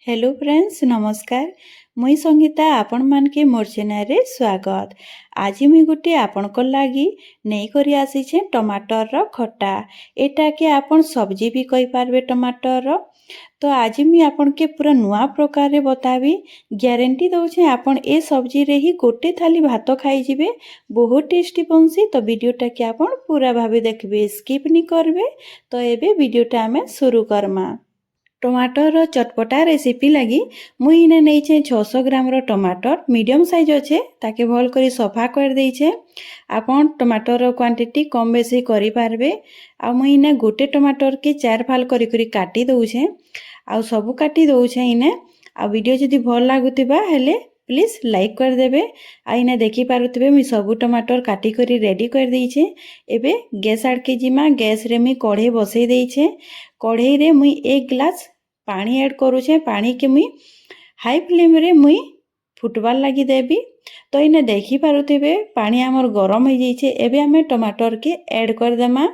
Hello friends नमस्कार मुई संगीता आपण मान के मोर चैनल रे स्वागत। आज मुई गोटे आपनकर लागी नहीं करी आसी छे टमाटर रो खट्टा। एटा के आपण सब्जी भी कहि पारबे टमाटर रो। तो आज मुई आपण के पूरा नुआ प्रकार रे बताबी। ग्यारंटी दउ छे आपण ए सब्जी रे ही गोटे थाली भात खाई जिवे, बहुत टेस्टी बनसी। तो वीडियोटा के आपण पूरा भाबे देखबे, स्किप नहीं करबे। तो एबे वीडियोटा हमें शुरू करमा। टमाटर चटपटा रेसिपी लगी मुई इने नहीं छे 600 ग्राम रो टमाटर मीडियम साइज अच्छे ताके भल करी सफा कर दे छे। आपन टमाटर क्वांटिटी कम बेसी करि पारबे। आ मुई इने गोटे टमाटर के 4 फाल करी करी काटी दउ छे। आ सब काटी दउ छे इने। आ वीडियो जदी भल लागुतिबा हेले प्लीज लाइक कर देबे। आ इने देखि पारुथिबे मुई सब टमाटर काटी करी रेडी कर देई छे। एबे गैस आड़ के जिमा गैस रे मुई कढ़ाई बसई देई छे। कढ़ाई रे मुई 1 गिलास पानी ऐड करू छे। पानी के मुई हाई फ्लेम रे मुई फुटबार लगी देबी। तो इने देखि पारुथिबे पानी हमर गरम हो जाई छे। एबे हमें टमाटर के ऐड कर देमा।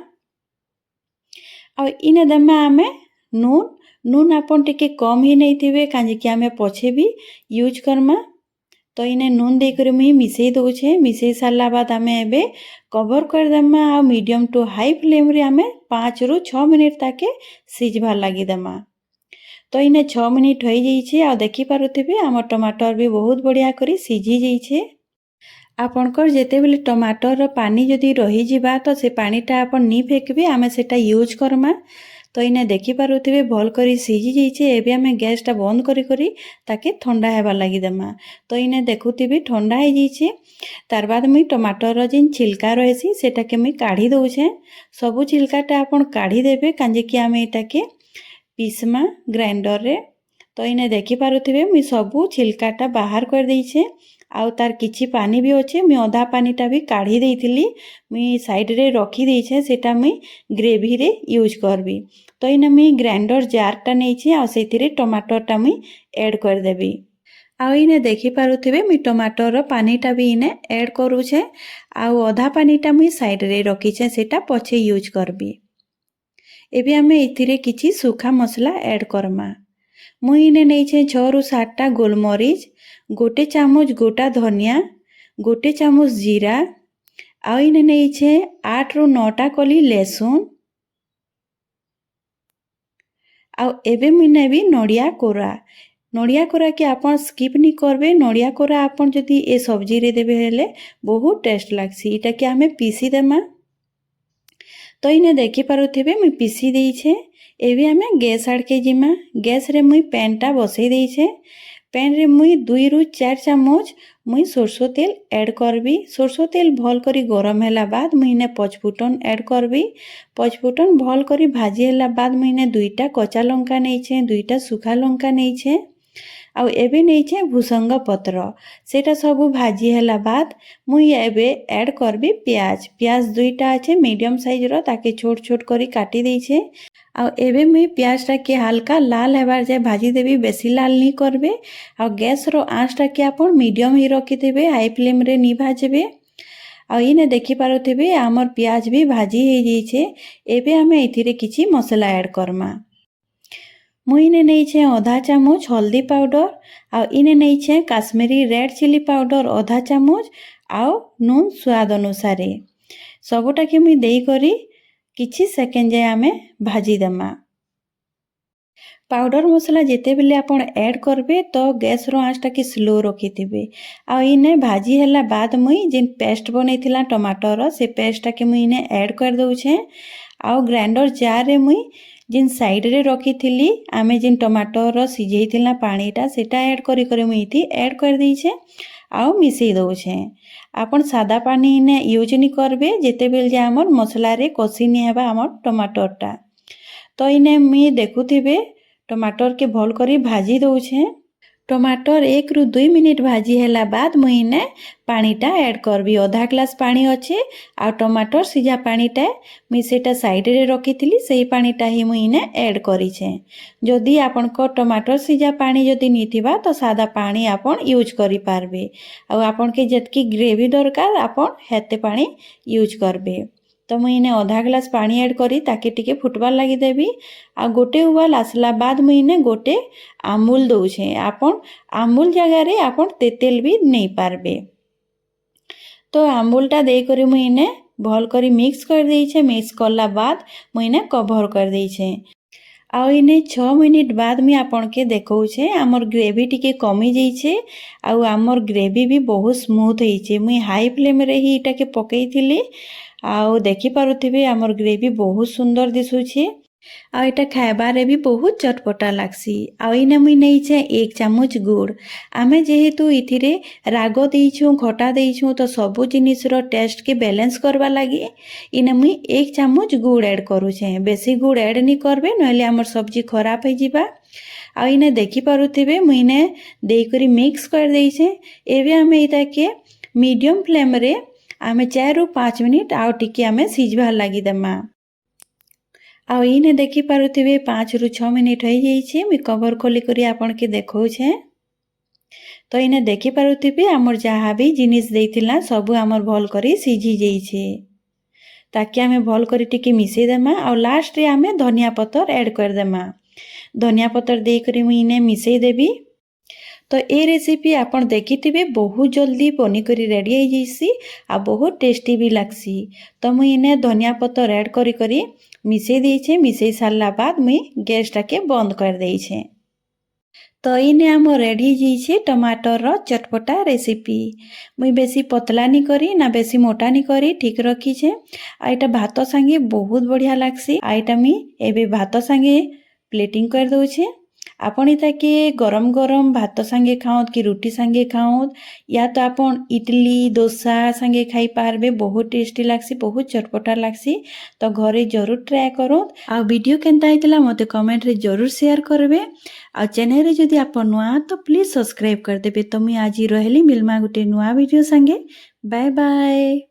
आ इने देमा हमें नून आपन टिके कम ही नहीं थिबे काजे कि हमें पछे भी यूज करमा। तो इने नून दे कर मुई मिसई दउ छे। मिसई सारला बाद हमें एबे कवर कर देमा। आ मीडियम टू हाई फ्लेम रे हमें 5 रु 6 मिनिट ताके सिझबार लगी देमा। तो इने 6 मिनिट हो जाई छे। आ देखि पारुथिबे हमर टमाटर भी बहुत बढ़िया करी सिझी जाई छे। आपनकर जेते बेले टमाटर पानी जदी रही जिबा तो से पानीटा आपन नी फेकबे, हमें सेटा यूज करमा। तो इने देखि पारुथिबे भल करी सिझी जाई छे। एबे हमें गैस टा बंद करी करी ताके ठंडा हेबा लागि देमा। तो इने देखुथिबे ठंडा हो जाई छे। तार बाद मुई टमाटर जिन छिलका रहसी सेटा के मुई काढी दउ छे। सबु छिलकाटा आपन काढी देबे काजे कि हमें एटा के पीसमा ग्राइंडर रे। तो इने देखि पारुथिबे मुई सबु छिलकाटा बाहर कर देई छे। आउ तार किछि पानी भी अच्छे, मुई अधा पानीटा भी काढ़ी देइथिली। मुई साइड रे रखी देई छे, सेटा मुई ग्रेवी रे यूज करबी। तो इने मुई ग्राइंडर जारटा नै छे। आ सेथिरे टमाटरटा मुई ऐड कर देबी। आउ इने देखि पारुथिबे मुई टमाटर पानीटा भी इने ऐड करू छे। आउ अधा पानीटा मुई साइड रे रखी छे, सेटा पछे यूज करबी। एबे हमें एथिरे किछि सूखा मसला ऐड करमा। मुई इने नै छे 6 रु 7 टा गोलमरीच, गोटे चामच गोटा धनिया, गोटे चामच जीरा। आउ इने नै छे 8 रु 9 टा कली लहसुन। आउ एबे मुई नेबी नड़िया कोरा। नड़िया कोरा के आपन स्किप नहीं करबे। नड़िया कोरा आपन जदी ए सब्जी रे देबे हेले बहुत टेस्ट लागसी। इटा के हमें पीसी देमा। तो इने देखि पारुथिबे मुई पीसी देई छे। एबे हमें गैस आड़ के जिमा। गैस रे मुई पैनटा बसई देई छे। पैन रे मुई 2 रु 4 चामच मुई सरसो तेल ऐड करबी। सरसो तेल भल करी गरम हैला बाद मुई ने पचफुटन ऐड करबी। पचफुटन भल करी भाजी हैला बाद मुई ने 2टा कच्चा लंका नै छे, 2टा सुखा लंका नै छे। आउ एबे नै छे भुसंग पत्र। सेटा सब भाजी हैला बाद मुई एबे ऐड करबी प्याज। प्याज 2टा আছে मीडियम साइज रो ताके छोट छोट करी काटी देई छे। आउ एबे मुई प्याजटा के हल्का लाल हेबार जाय भाजी देबी, बेसी लाल नहीं करबे। आउ गैस रो आंचटा के आपन मीडियम ही रखी देबे, हाई फ्लेम रे नहीं भाजबे। आउ इने देखि पारुथिबे हमर प्याज भी भाजी हे जाई छे। एबे हमें एथिरे किछि मसला ऐड करमा। मुई इने नै छे आधा चामच हल्दी पाउडर। आउ इने नै छे काश्मीरी रेड चिली पाउडर आधा चामच। आउ नून स्वाद अनुसार। सबुटा के मुई देई करी किछि सेकेंड जाय हमें भाजी देमा। पाउडर मसला जेते बेले आपण ऐड करबे तो गैस रो आंचटा के स्लो रखी थिबे। आ इने भाजी हैला बाद मुई जिन पेस्ट बनैथिला टमाटर से पेस्टटा के मुई इने ऐड कर दउ छे। आउ ग्राइंडर जार रे मुई जिन साइड रे रखी थिली आमे जिन टमाटर सिझेइथिला पानीटा सेटा ऐड करी करी मुई इथि ऐड कर देई छे। आउ मिसई दउ छे। आपण सादा पानी इने यूज नहीं करबे जेते बेल जे हमर मसला रे कसी नहीं हेबा हमर टमाटरटा। तो इने मुई देखुथिबे टमाटर के भल करी भाजी दउ छे। टमाटर 1 रु 2 मिनिट भाजी हैला बाद मुई इने पानीटा ऐड करबी। आधा ग्लास पानी अच्छे। आ टमाटर सिझा पानीटा मुई सेटा साइड रे रखी थिली, सेही पानीटा ही मुई इने ऐड करी छे। जदि आपन को टमाटर सिझा पानी जदि नी थिबा तो सादा पानी आपन यूज करी पारबे। आ आपन के जतकी ग्रेवी दरकार आपन हेते पानी यूज करबे। तो मुई इने आधा ग्लास पानी ऐड करी ताकि टिके फुटबार लगी देवी आ गोटे उबाल आसला बाद मुई इने गोटे आमूल दउछे आपन आमूल जगह रे आपन तेतेल भी नहीं पारबे। तो आमूलटा दे करी मुई इने भल करी मिक्स कर देइछे। मिक्स करला बाद मुई इने कवर कर देइछे। आउ इने 6 मिनिट बाद मुई आपन के देखौछे आमर ग्रेवी टिके कमी जाइछे आउ आमर ग्रेवी भी बहुत स्मूथ होइछे। मुई हाई फ्लेम रे ही इटा के पकईथिली आउ देखि पारुथिबे आमर ग्रेवी बहुत सुंदर दिसुछे आ एटा खाइबारे भी बहुत चटपटा लागसी। आ इने मुई नेइछे 1 चामच गुड़। आमे जेहेतु इथिरे राग देइछु खटा देइछु तो सबु जिनिस रो टेस्ट के बैलेंस करबा लागि इने मुई 1 चामच गुड़ ऐड करूछे। बेसी गुड़ ऐड नहीं करबे नहले हमर सब्जी खराब हो जिबा। आ इने देखि पारुथिबे मुई इने देई करी मिक्स कर देइछे। एबे आमे इता के मीडियम फ्लेम रे आमे 4 रु 5 मिनिट आउ टिके आमे सिझबार लागि देमा। आ इने देखि पारुथिबे 5 रु 6 मिनिट हो जाइछे। मुई कवर खोली करी आपन के देखौछे। तो इने देखि पारुथिबे हमर जहा भी जिनिस देइथिला सबु हमर भल करी सिझी जाइछे। ताकि आमे भल करी टिके मिसई देमा आ लास्ट रे आमे धनिया पत्तर ऐड कर देमा। धनिया पत्तर देई करी मुई इने मिसई देबी। तो ए रेसिपी आपन देखिथिबे बहुत जल्दी बनी करी रेडी हो जाइसी आ बहुत टेस्टी भी लागसी। तो मुई इने धनिया पत्तर ऐड करी करी मिसई देइछे। मिसई सारला बाद मुई गैस टाके बंद कर देइछे। तो इने आम रेडी जाइछे टमाटर रो चटपटा रेसिपी। मुई बेसी पतला नहीं करी ना बेसी मोटा नहीं करी ठीक रखीछे। आ एटा भात संगे बहुत बढ़िया लागसी। आ एटा मी एबे भात संगे प्लेटिंग कर दउछे। आपन इताके गरम गरम भात संगे खाओत कि रोटी संगे खाओत या तो आपन इडली डोसा संगे खाई पारबे बहुत टेस्टी लागसी बहुत चटपटा लागसी। तो घरे जरूर ट्राए करो। आ वीडियो केनता आइतला मते कमेंट रे जरूर शेयर करबे। आ चैनल रे जदि आपन नुआ तो प्लीज सब्सक्राइब कर देबे। तो मी आज रहली मिलमा गुटे नुआ वीडियो संगे। Bye bye.